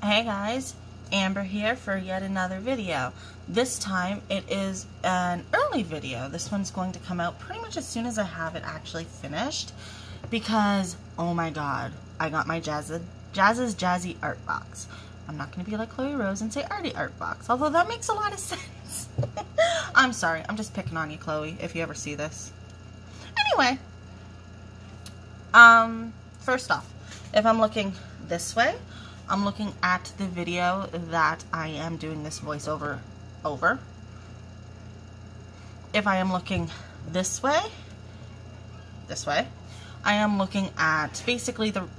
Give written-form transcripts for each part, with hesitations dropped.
Hey guys, Amber here for yet another video. This time it is an early video. This one's going to come out pretty much as soon as I have it actually finished because, oh my god, I got my Jazza's Jazzy art box. I'm not going to be like Chloe Rose and say arty art box, although that makes a lot of sense. I'm sorry, I'm just picking on you, Chloe, if you ever see this. Anyway, first off, if I'm looking this way, I'm looking at the video that I am doing this voiceover over. If I am looking this way, I am looking at basically the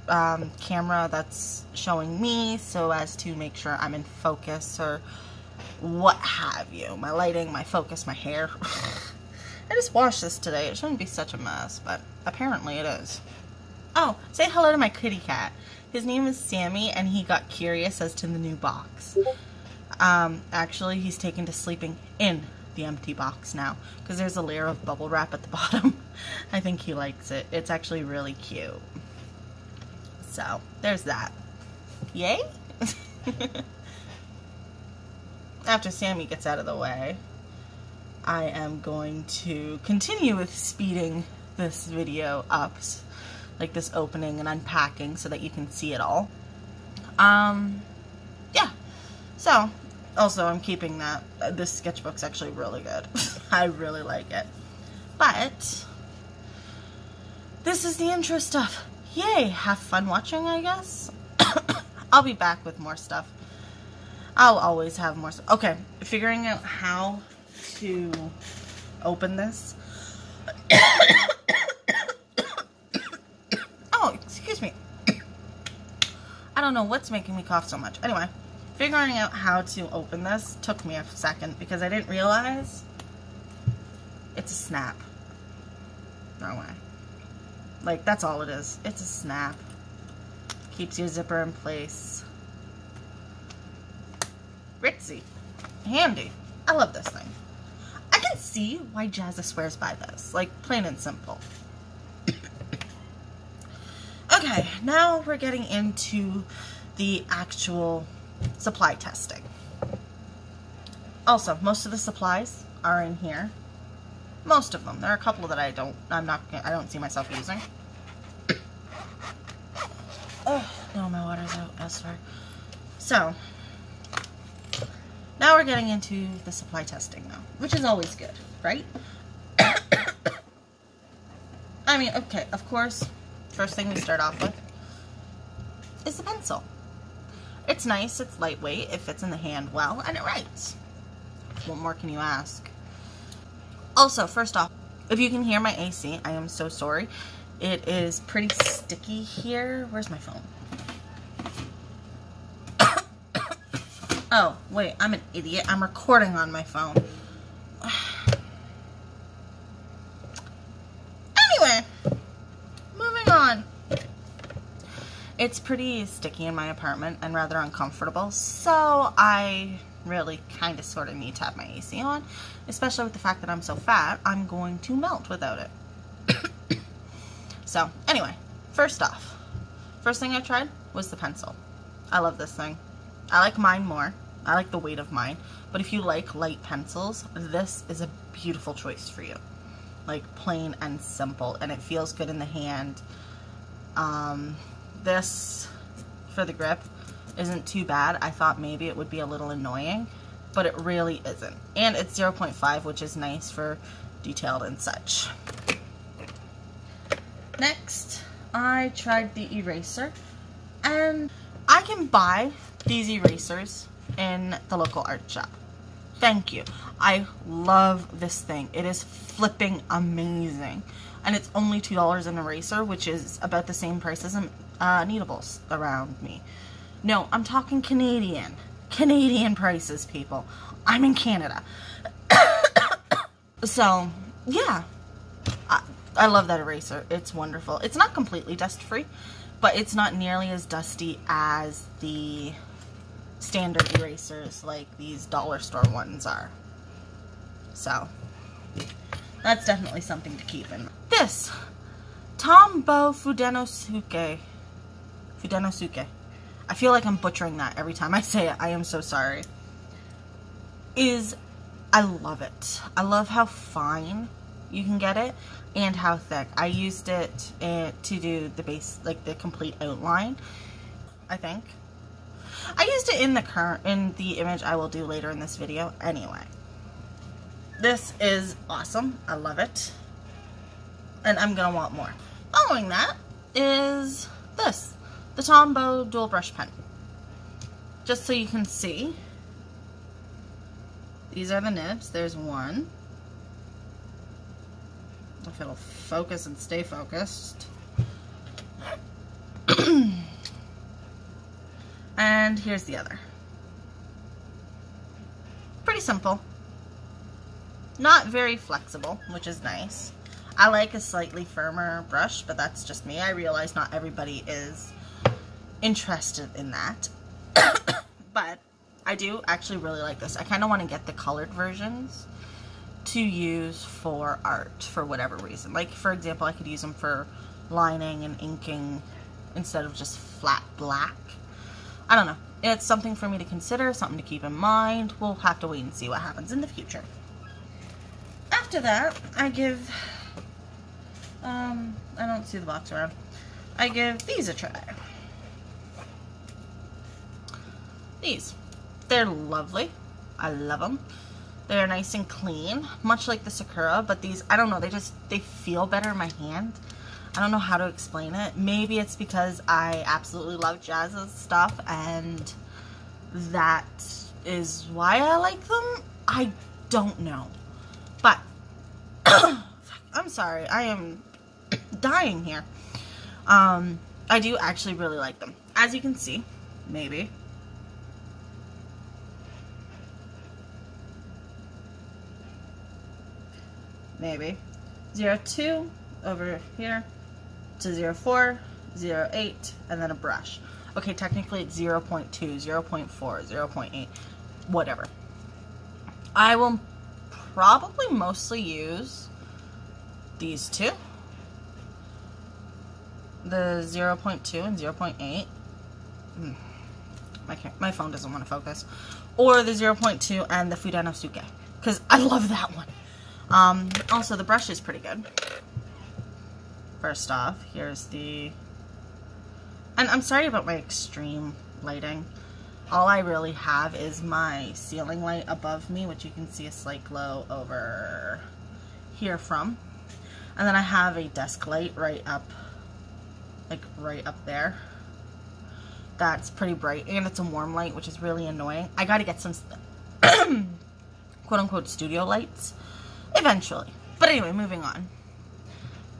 camera that's showing me so as to make sure I'm in focus or what have you. My lighting, my focus, my hair. I just washed this today. It shouldn't be such a mess, but apparently it is. Oh, say hello to my kitty cat. His name is Sammy, and he got curious as to the new box. Actually, he's taken to sleeping in the empty box now, because there's a layer of bubble wrap at the bottom. I think he likes it. It's actually really cute. So, there's that. Yay? After Sammy gets out of the way, I am going to continue with speeding this video up, like this opening and unpacking, so that you can see it all. Yeah. So, also I'm keeping that. This sketchbook's actually really good. I really like it. But, this is the intro stuff. Yay! Have fun watching, I guess. I'll be back with more stuff. I'll always have more stuff. Okay, figuring out how to open this. Oh, excuse me. I don't know what's making me cough so much. Anyway, figuring out how to open this took me a second because I didn't realize it's a snap. Wrong way. Like, that's all it is. It's a snap. Keeps your zipper in place. Ritzy. Handy. I love this thing. I can see why Jazza swears by this. Like, plain and simple. Okay, now we're getting into the actual supply testing. Also, most of the supplies are in here. Most of them. There are a couple that I don't see myself using. Oh, no, my water's out elsewhere. So, now we're getting into the supply testing now, which is always good, right? I mean, okay, of course, first thing we start off with is the pencil. It's nice, it's lightweight, it fits in the hand well, and it writes. What more can you ask? Also, first off, if you can hear my AC, I am so sorry. It is pretty sticky here. Where's my phone? Oh, wait, I'm an idiot. I'm recording on my phone. Anyway, moving on. It's pretty sticky in my apartment and rather uncomfortable, so I really kind of sort of need to have my AC on, especially with the fact that I'm so fat, I'm going to melt without it. So, anyway, first off, first thing I tried was the pencil. I love this thing. I like mine more. I like the weight of mine. But if you like light pencils, this is a beautiful choice for you. Like, plain and simple. And it feels good in the hand. This, for the grip, isn't too bad. I thought maybe it would be a little annoying. But it really isn't. And it's 0.5, which is nice for detailed and such. Next, I tried the eraser. And I can buy these erasers in the local art shop. Thank you. I love this thing. It is flipping amazing. And it's only $2 an eraser, which is about the same price as Kneadables around me. No, I'm talking Canadian. Canadian prices, people. I'm in Canada. So, yeah. I love that eraser. It's wonderful. It's not completely dust-free, but it's not nearly as dusty as the standard erasers like these dollar store ones are. So, that's definitely something to keep in mind. This Tombow Fudenosuke. I feel like I'm butchering that every time I say it. I am so sorry. I love it. I love how fine you can get it and how thick. I used it to do the base, like the complete outline, I think. I used it in the image I will do later in this video anyway. This is awesome. I love it. And I'm gonna want more. Following that is this, the Tombow dual brush pen. Just so you can see, these are the nibs. There's one. If it'll focus and stay focused. And here's the other. Pretty simple. Not very flexible, which is nice. I like a slightly firmer brush, but that's just me. I realize not everybody is interested in that. But I do actually really like this. I kind of want to get the colored versions to use for art for whatever reason. Like, for example, I could use them for lining and inking instead of just flat black. I don't know. It's something for me to consider, something to keep in mind. We'll have to wait and see what happens in the future. After that, I give, I don't see the box around. I give these a try. These. They're lovely. I love them. They're nice and clean, much like the Sakura, but these, I don't know, they feel better in my hand. I don't know how to explain it. Maybe it's because I absolutely love Jazza's stuff and that is why I like them. I don't know. But, I'm sorry, I am dying here. I do actually really like them. As you can see, maybe. Maybe. 02 over here to 04, 08, and then a brush. Okay, technically it's 0.2, 0.4, 0.8, whatever. I will probably mostly use these two. The 0.2 and 0.8. My phone doesn't want to focus. Or the 0.2 and the Fudenosuke, because I love that one. Also, the brush is pretty good. First off, here's the... And I'm sorry about my extreme lighting. All I really have is my ceiling light above me, which you can see a slight glow over here from. And then I have a desk light right up, like right up there. That's pretty bright, and it's a warm light, which is really annoying. I gotta get some quote-unquote studio lights eventually. But anyway, moving on.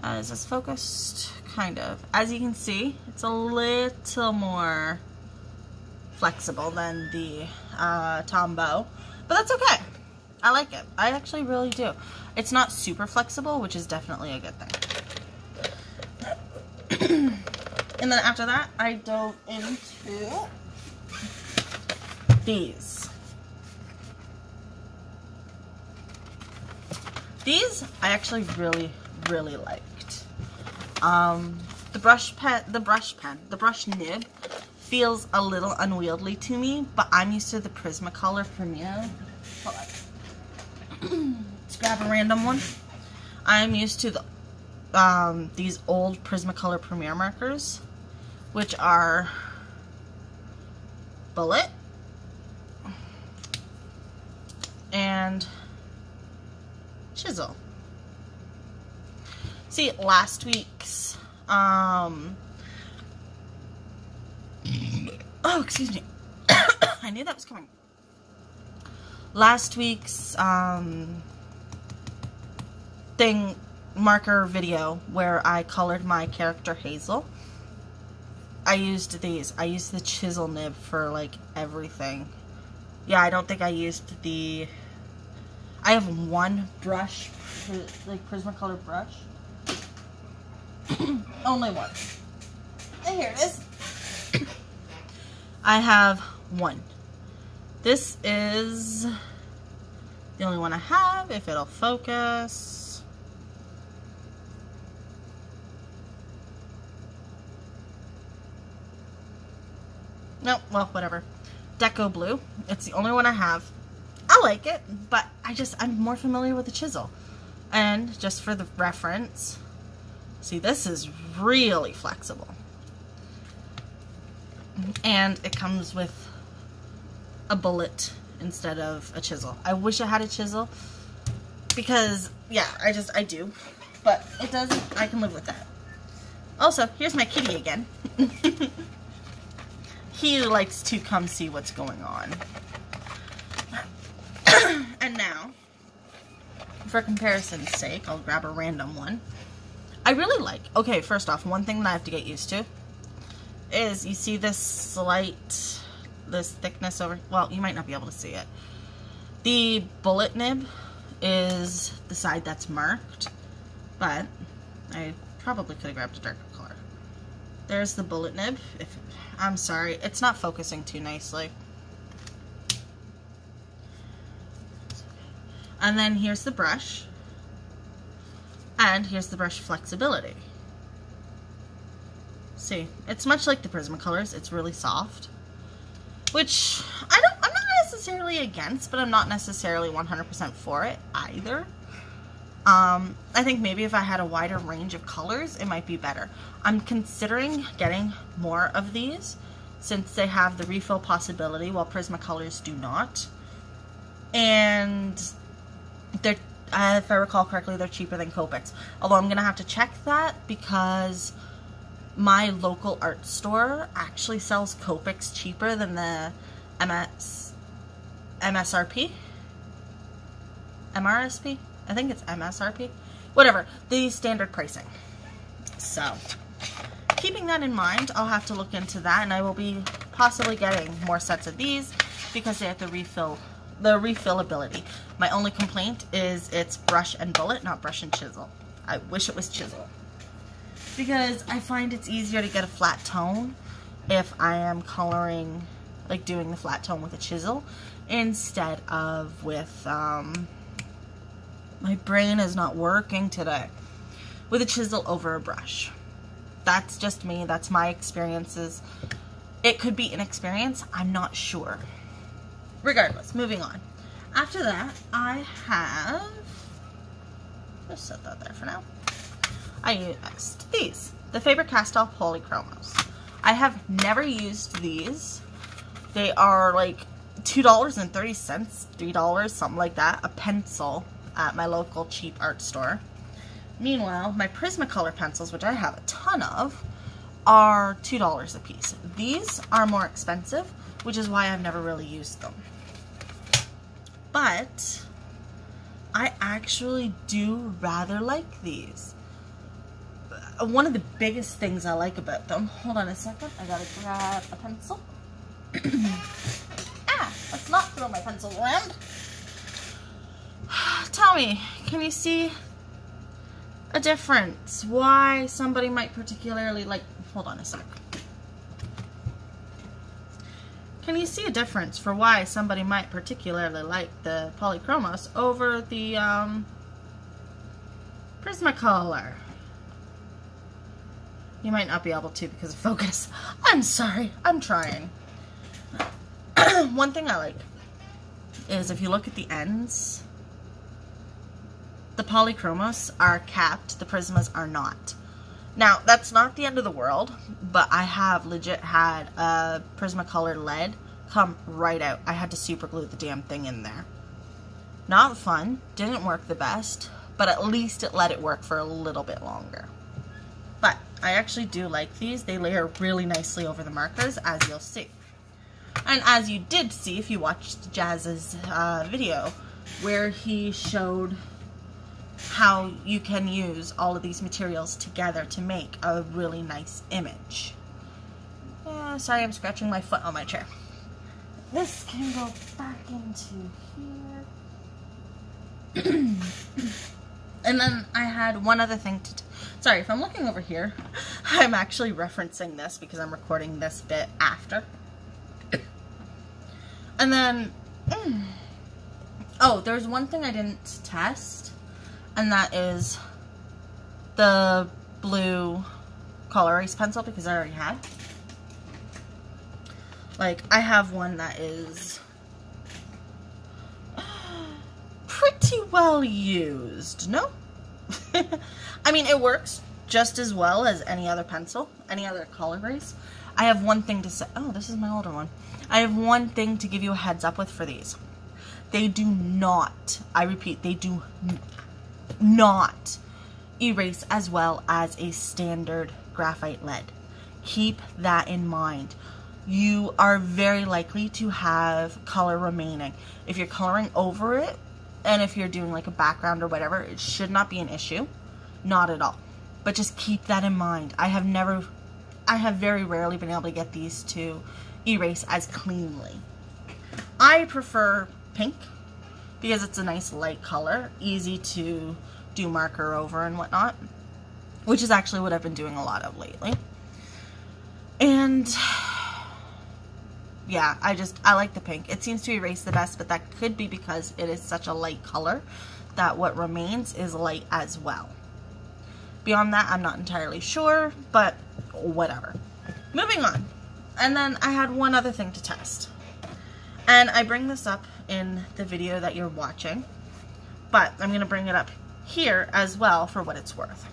Is this focused? Kind of. As you can see, it's a little more flexible than the Tombow, but that's okay. I like it. I actually really do. It's not super flexible, which is definitely a good thing. And then after that, I dove into these. These I actually really liked. The brush nib feels a little unwieldy to me, but I'm used to the Prismacolor Premier. Hold on. Let's grab a random one. I'm used to the these old Prismacolor Premier markers, which are Bullet and Chisel. See, last week's, oh, excuse me. I knew that was coming. Last week's, marker video where I colored my character Hazel. I used these. I used the chisel nib for, like, everything. Yeah, I don't think I used the... I have one brush, like, Prismacolor brush. Only one. And here it is. I have one. This is the only one I have, if it'll focus. No, well, whatever. Deco Blue. It's the only one I have. I like it, but I'm more familiar with the chisel. And just for the reference, see, this is really flexible. And it comes with a bullet instead of a chisel. I wish I had a chisel because, yeah, I do. But it doesn't, I can live with that. Also, here's my kitty again. He likes to come see what's going on. And now, for comparison's sake, I'll grab a random one. I really like, okay, first off, one thing that I have to get used to is, you see this this thickness over, well, you might not be able to see it. The bullet nib is the side that's marked, but I probably could have grabbed a darker color. There's the bullet nib. I'm sorry, it's not focusing too nicely. And then here's the brush. And here's the brush flexibility. See, it's much like the Prismacolors. It's really soft. Which, I'm not necessarily against, but I'm not necessarily 100% for it either. I think maybe if I had a wider range of colors, it might be better. I'm considering getting more of these, since they have the refill possibility, while Prismacolors do not. And they're, if I recall correctly, they're cheaper than Copics. Although I'm going to have to check that because my local art store actually sells Copics cheaper than the MSRP? MRSP? I think it's MSRP. Whatever, the standard pricing. So, keeping that in mind, I'll have to look into that, and I will be possibly getting more sets of these because they have the refillability. My only complaint is it's brush and bullet, not brush and chisel. I wish it was chisel, because I find it's easier to get a flat tone if I am coloring, like doing the flat tone with a chisel instead of with, my brain is not working today, with a chisel over a brush. That's just me, that's my experiences. It could be inexperience, I'm not sure. Regardless, moving on. After that, I have, just set that there for now. I used these, the Faber-Castell Polychromos. I have never used these. They are like $2.30, $3, something like that, a pencil at my local cheap art store. Meanwhile, my Prismacolor pencils, which I have a ton of, are $2 a piece. These are more expensive, which is why I've never really used them. But I actually do rather like these. One of the biggest things I like about them, hold on a second, I gotta grab a pencil. Let's not throw my pencils around. Tell me, can you see a difference? Why somebody might particularly like, hold on a sec. Can you see a difference for why somebody might particularly like the Polychromos over the Prismacolor? You might not be able to because of focus. I'm sorry, I'm trying. One thing I like is if you look at the ends, the Polychromos are capped, the Prismas are not. Now, that's not the end of the world, but I have legit had a Prismacolor lead come right out. I had to super glue the damn thing in there. Not fun, didn't work the best, but at least it let it work for a little bit longer. But I actually do like these. They layer really nicely over the markers, as you'll see. And as you did see if you watched Jazza's video, where he showed how you can use all of these materials together to make a really nice image. Sorry, I'm scratching my foot on my chair. This can go back into here. And then I had one other thing to sorry, if I'm looking over here, I'm actually referencing this because I'm recording this bit after. And then, oh, there's one thing I didn't test, and that is the blue color erase pencil because I already had. Like, I have one that is pretty well used. No? I mean, it works just as well as any other pencil, any other color base. I have one thing to say. Oh, this is my older one. I have one thing to give you a heads up with for these. They do not, I repeat, they do not erase as well as a standard graphite lead. Keep that in mind. You are very likely to have color remaining. If you're coloring over it, and if you're doing like a background or whatever, it should not be an issue. Not at all. But just keep that in mind. I have very rarely been able to get these to erase as cleanly. I prefer pink because it's a nice light color, easy to do marker over and whatnot, which is actually what I've been doing a lot of lately. And yeah, I like the pink. It seems to erase the best, but that could be because it is such a light color that what remains is light as well. Beyond that, I'm not entirely sure, but whatever. Moving on. And then I had one other thing to test. And I bring this up in the video that you're watching, but I'm going to bring it up here as well for what it's worth.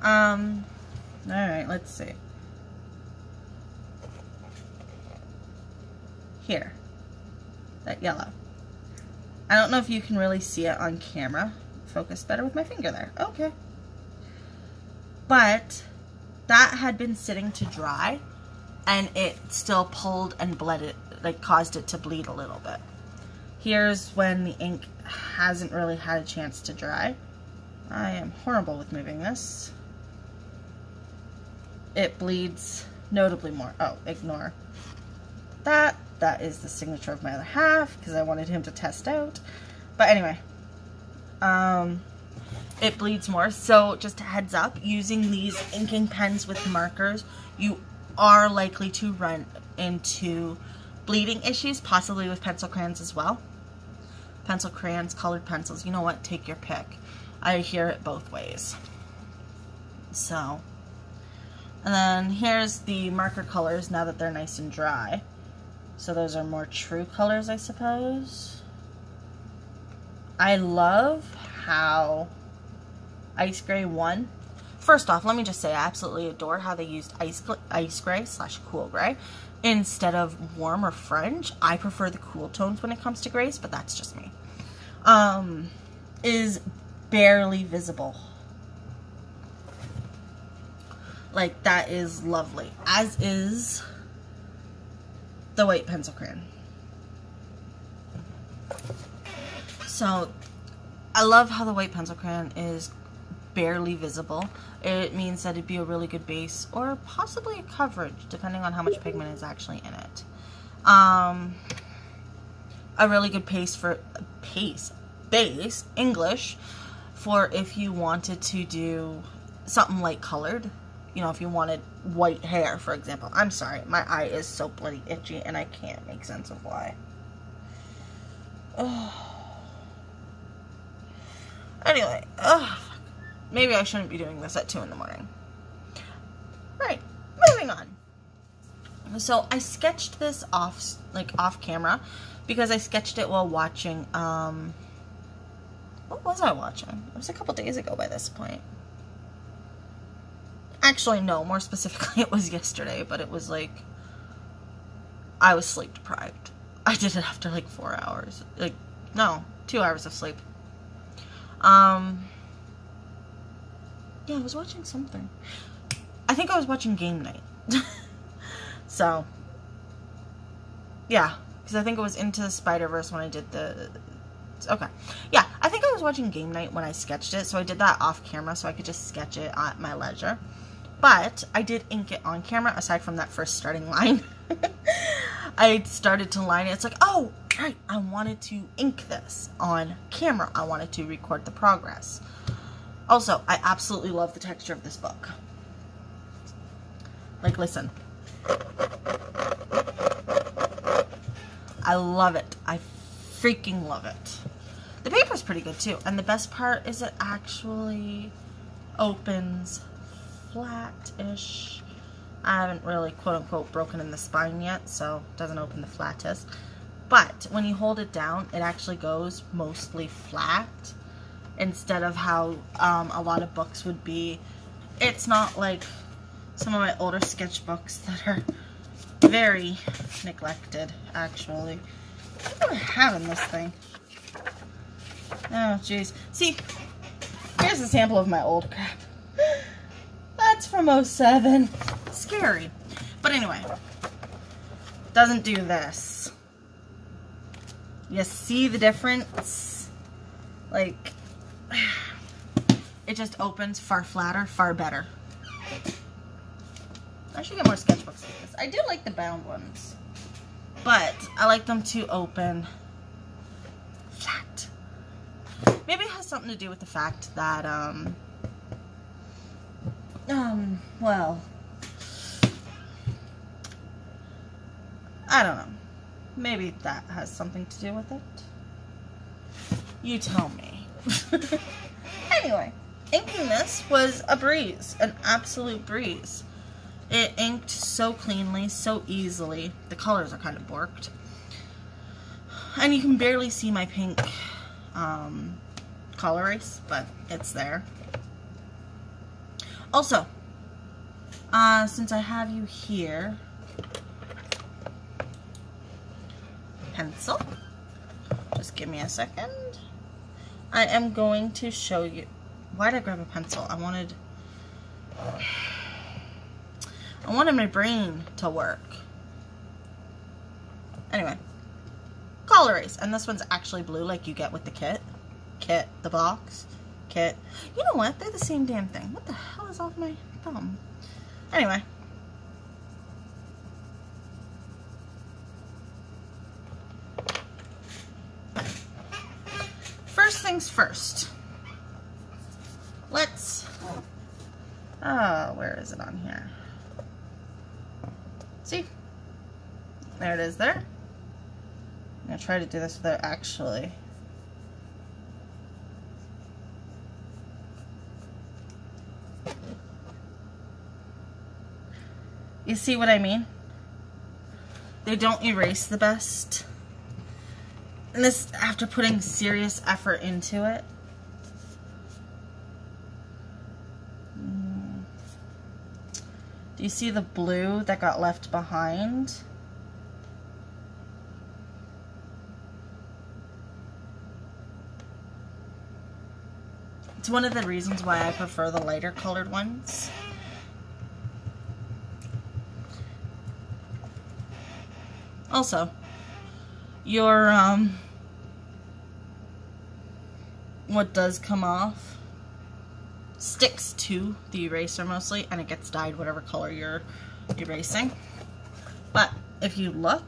Alright, let's see. Here. That yellow. I don't know if you can really see it on camera. Focus better with my finger there. Okay. But that had been sitting to dry, and it still pulled and bled it, like caused it to bleed a little bit. Here's when the ink hasn't really had a chance to dry. I am horrible with moving this. It bleeds notably more. Oh, ignore that. That is the signature of my other half because I wanted him to test out. But anyway, it bleeds more. So just a heads up, using these inking pens with markers, you are likely to run into bleeding issues, possibly with pencil crayons as well. Pencil crayons, colored pencils, you know what, take your pick. I hear it both ways. So, and then here's the marker colors now that they're nice and dry. So those are more true colors, I suppose. I love how Ice Gray 1. First off, let me just say I absolutely adore how they used Ice Gray / Cool Gray instead of warm or fringe. I prefer the cool tones when it comes to grays, but that's just me. Is barely visible. Like, that is lovely. As is the white pencil crayon. So, I love how the white pencil crayon is barely visible. It means that it'd be a really good base, or possibly a coverage, depending on how much pigment is actually in it. A really good base, English, for if you wanted to do something light colored. You know, if you wanted white hair, for example. I'm sorry, my eye is so bloody itchy, and I can't make sense of why. Anyway, maybe I shouldn't be doing this at 2 in the morning. Right, moving on. So I sketched this off camera, because I sketched it while watching, what was I watching? It was a couple days ago by this point. Actually, no, more specifically, it was yesterday, but it was like, I was sleep deprived. I did it after like 4 hours. Like, no, 2 hours of sleep. Yeah, I was watching something. I think I was watching Game Night. So, yeah, because I think it was Into the Spider-Verse when I did the... Okay. Yeah, I think I was watching Game Night when I sketched it, so I did that off camera so I could just sketch it at my leisure. But I did ink it on camera, aside from that first starting line. I started to line it. It's like, oh, right, I wanted to ink this on camera. I wanted to record the progress. Also, I absolutely love the texture of this book. Like, listen. I love it. I freaking love it. The paper's pretty good, too. And the best part is it actually opens flat-ish. I haven't really quote-unquote broken in the spine yet, so it doesn't open the flattest. But when you hold it down, it actually goes mostly flat instead of how a lot of books would be. It's not like some of my older sketchbooks that are very neglected, actually. What do I have in this thing? Oh, jeez. See, here's a sample of my old crap. That's from '07. Scary. But anyway, doesn't do this. You see the difference? Like, it just opens far flatter, far better. I should get more sketchbooks like this. I do like the bound ones, but I like them to open flat. Maybe it has something to do with the fact that, well, I don't know. Maybe that has something to do with it. You tell me. Anyway, inking this was a breeze, an absolute breeze. It inked so cleanly, so easily. The colors are kind of borked. And you can barely see my pink color erase, but it's there. Also, since I have you here, pencil. Just give me a second. I am going to show you. Why did I grab a pencil? I wanted my brain to work. Anyway, color erase, and this one's actually blue, like you get with the kit. The box. Kit. You know what? They're the same damn thing. What the hell is off my thumb? Anyway. First things first. Let's... Oh, where is it on here? See? There it is there. I'm going to try to do this without actually... You see what I mean? They don't erase the best. And this after putting serious effort into it. Do you see the blue that got left behind? It's one of the reasons why I prefer the lighter colored ones. Also, your, what does come off sticks to the eraser mostly, and it gets dyed whatever color you're erasing. But if you look,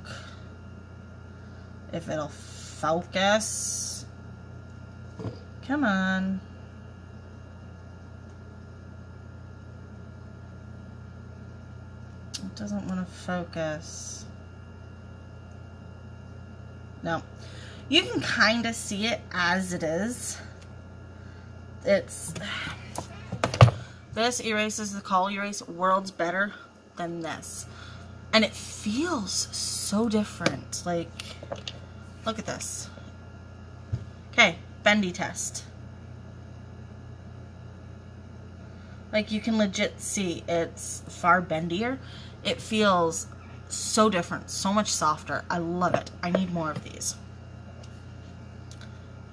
if it'll focus, come on. It doesn't want to focus. No, you can kind of see it as it is. It's, this erases the color erase worlds better than this. And it feels so different. Like, look at this. Okay, bendy test. Like, you can legit see it's far bendier. It feels so different, so much softer. I love it. I need more of these.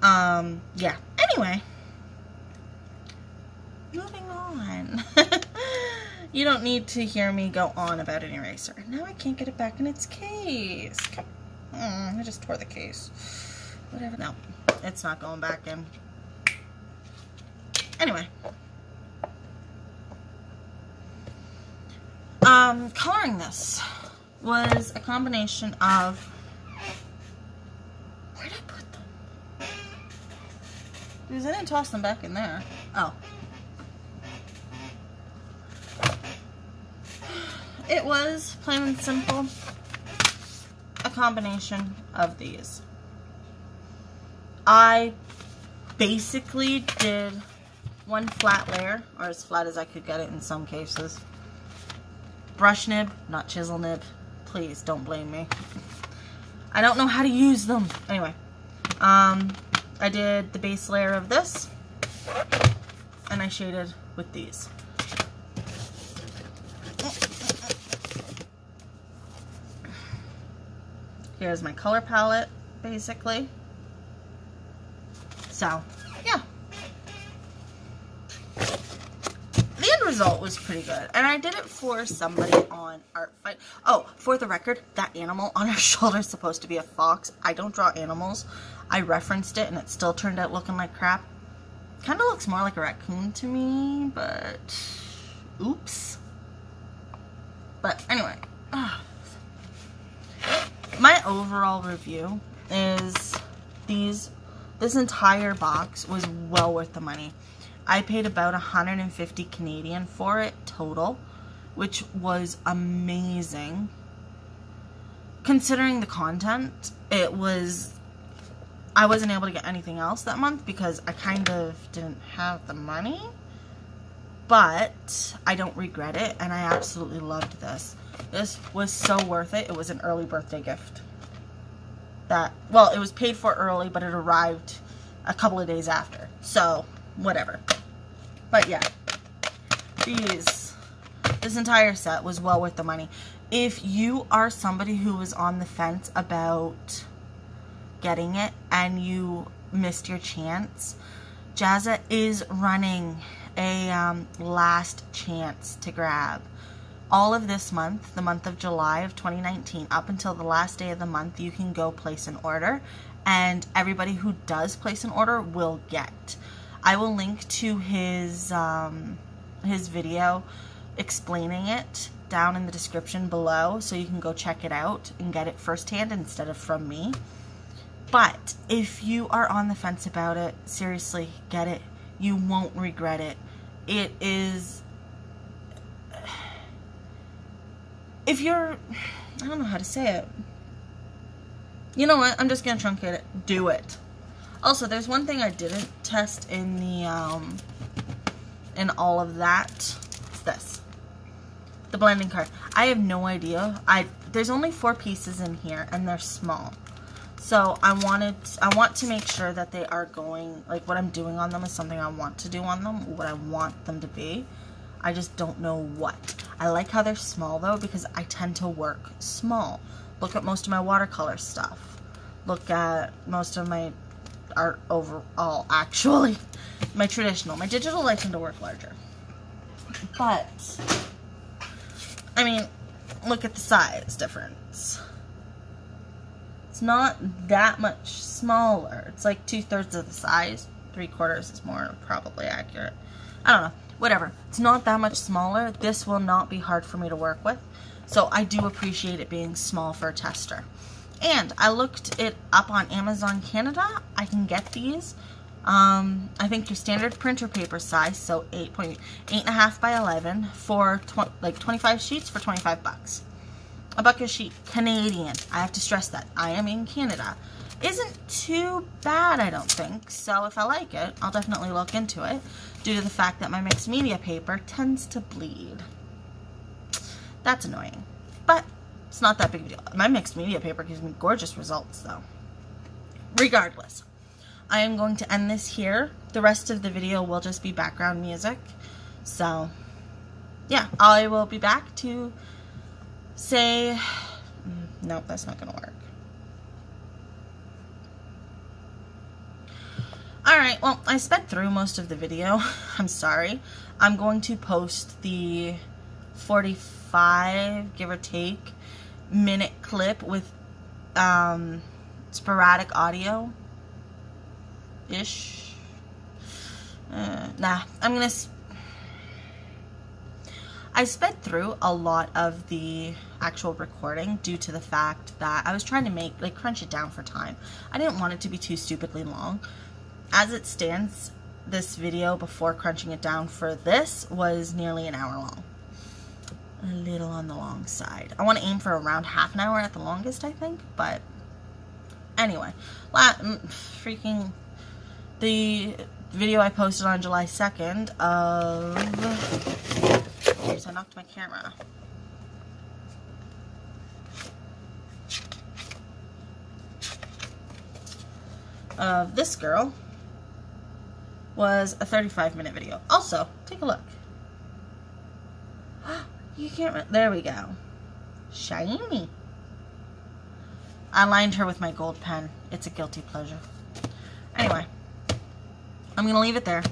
Yeah. Anyway, moving on. You don't need to hear me go on about an eraser. Now I can't get it back in its case. Come on. I just tore the case. Whatever. No, it's not going back in. Anyway. Coloring this was a combination of, where did I put them? Because I didn't toss them back in there. Oh. It was, plain and simple, a combination of these. I basically did one flat layer, or as flat as I could get it in some cases. brush nib, not chisel nib. Please don't blame me. I don't know how to use them. Anyway, I did the base layer of this, and I shaded with these. Here's my color palette, basically. So, yeah. The end result was pretty good. And I did it for somebody on Art Fight. Oh, for the record, that animal on her shoulder is supposed to be a fox. I don't draw animals. I referenced it and it still turned out looking like crap. Kind of looks more like a raccoon to me, but oops. But anyway, my overall review is this entire box was well worth the money. I paid about 150 Canadian for it total, which was amazing. Considering the content, I wasn't able to get anything else that month because I kind of didn't have the money. But I don't regret it, and I absolutely loved this. This was so worth it. It was an early birthday gift. Well, it was paid for early, but it arrived a couple of days after. So, whatever. But yeah, this entire set was well worth the money. If you are somebody who was on the fence about getting it and you missed your chance, Jazza is running a last chance to grab. All of this month, the month of July of 2019, up until the last day of the month, you can go place an order, and everybody who does place an order will get. I will link to his video explaining it down in the description below, so you can go check it out and get it firsthand instead of from me. But if you are on the fence about it, seriously, get it. You won't regret it. It is... If you're... I don't know how to say it. You know what? I'm just going to truncate it. Do it. Also, there's one thing I didn't test in the, in all of that. It's this. The blending card. I have no idea. There's only 4 pieces in here, and they're small. So, I want to make sure that they are going, like, what I'm doing on them is something I want to do on them, what I want them to be. I just don't know what. I like how they're small, though, because I tend to work small. Look at most of my watercolor stuff. Look at most of my art overall, actually. My traditional. My digital, I tend to work larger. But, I mean, look at the size difference. It's not that much smaller. It's like 2/3 of the size. 3/4 is more probably accurate. I don't know. Whatever. It's not that much smaller. This will not be hard for me to work with. So I do appreciate it being small for a tester. And I looked it up on Amazon Canada. I can get these. I think your standard printer paper size, so 8.5 by 11 for like 25 sheets for 25 bucks. A buck a sheet, Canadian. I have to stress that. I am in Canada. Isn't too bad, I don't think. So if I like it, I'll definitely look into it, due to the fact that my mixed media paper tends to bleed. That's annoying. But it's not that big a deal. My mixed media paper gives me gorgeous results, though. Regardless, I am going to end this here. The rest of the video will just be background music. So, yeah, I will be back to say... Nope, that's not going to work. Alright, well, I sped through most of the video. I'm sorry. I'm going to post the 45, give or take, minute clip with sporadic audio-ish. Nah, I sped through a lot of the actual recording due to the fact that I was trying to crunch it down for time. I didn't want it to be too stupidly long. As it stands, this video before crunching it down for this was nearly an hour long. A little on the long side. I want to aim for around half an hour at the longest, I think, but anyway. Freaking the video I posted on July 2nd of... Oops, I knocked my camera. of this girl was a 35-minute video. Also, take a look. You can't, there we go. Shiny. I lined her with my gold pen. It's a guilty pleasure. Anyway, I'm going to leave it there.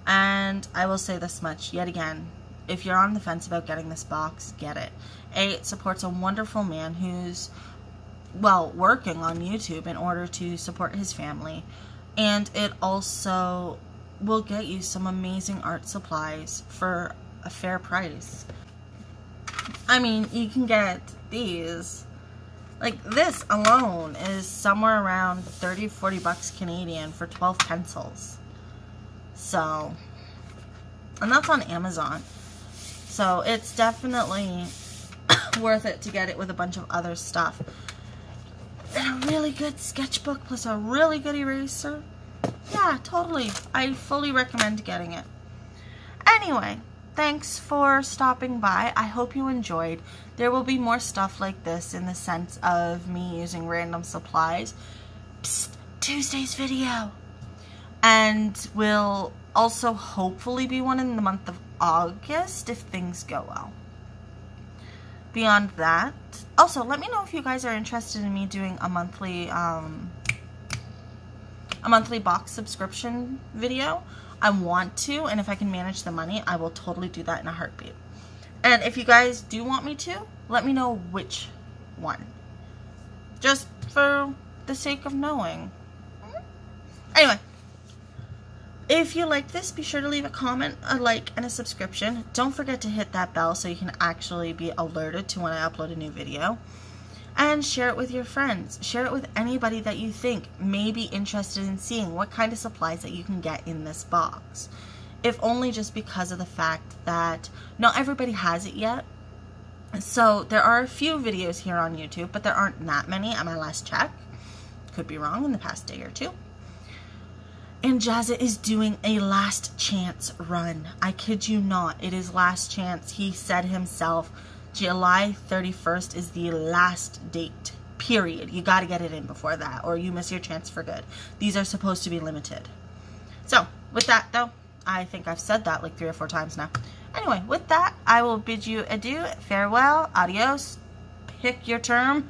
And I will say this much yet again. If you're on the fence about getting this box, get it. It supports a wonderful man who's, well, working on YouTube in order to support his family. And it also will get you some amazing art supplies for a fair price. I mean, you can get these. Like, this alone is somewhere around 30, 40 bucks Canadian for 12 pencils. So, and that's on Amazon. So, it's definitely worth it to get it with a bunch of other stuff. And a really good sketchbook plus a really good eraser. Yeah, totally. I fully recommend getting it. Anyway, thanks for stopping by. I hope you enjoyed. There will be more stuff like this in the sense of me using random supplies. Psst, Tuesday's video. And will also hopefully be one in the month of August if things go well. Beyond that, also let me know if you guys are interested in me doing a monthly box subscription video. I want to, and if I can manage the money, I will totally do that in a heartbeat. And if you guys do want me to, let me know which one. Just for the sake of knowing. Anyway, if you like this, be sure to leave a comment, a like, and a subscription. Don't forget to hit that bell so you can actually be alerted to when I upload a new video. And share it with your friends. Share it with anybody that you think may be interested in seeing what kind of supplies that you can get in this box. If only just because of the fact that not everybody has it yet. So there are a few videos here on YouTube, but there aren't that many at my last check. Could be wrong in the past day or two. And Jazza is doing a last chance run. I kid you not. It is last chance. He said himself, July 31st is the last date, period. You got to get it in before that or you miss your chance for good. These are supposed to be limited. So, with that though, I think I've said that like 3 or 4 times now. Anyway, with that, I will bid you adieu, farewell, adios, pick your term,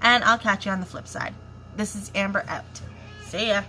and I'll catch you on the flip side. This is Amber out. See ya.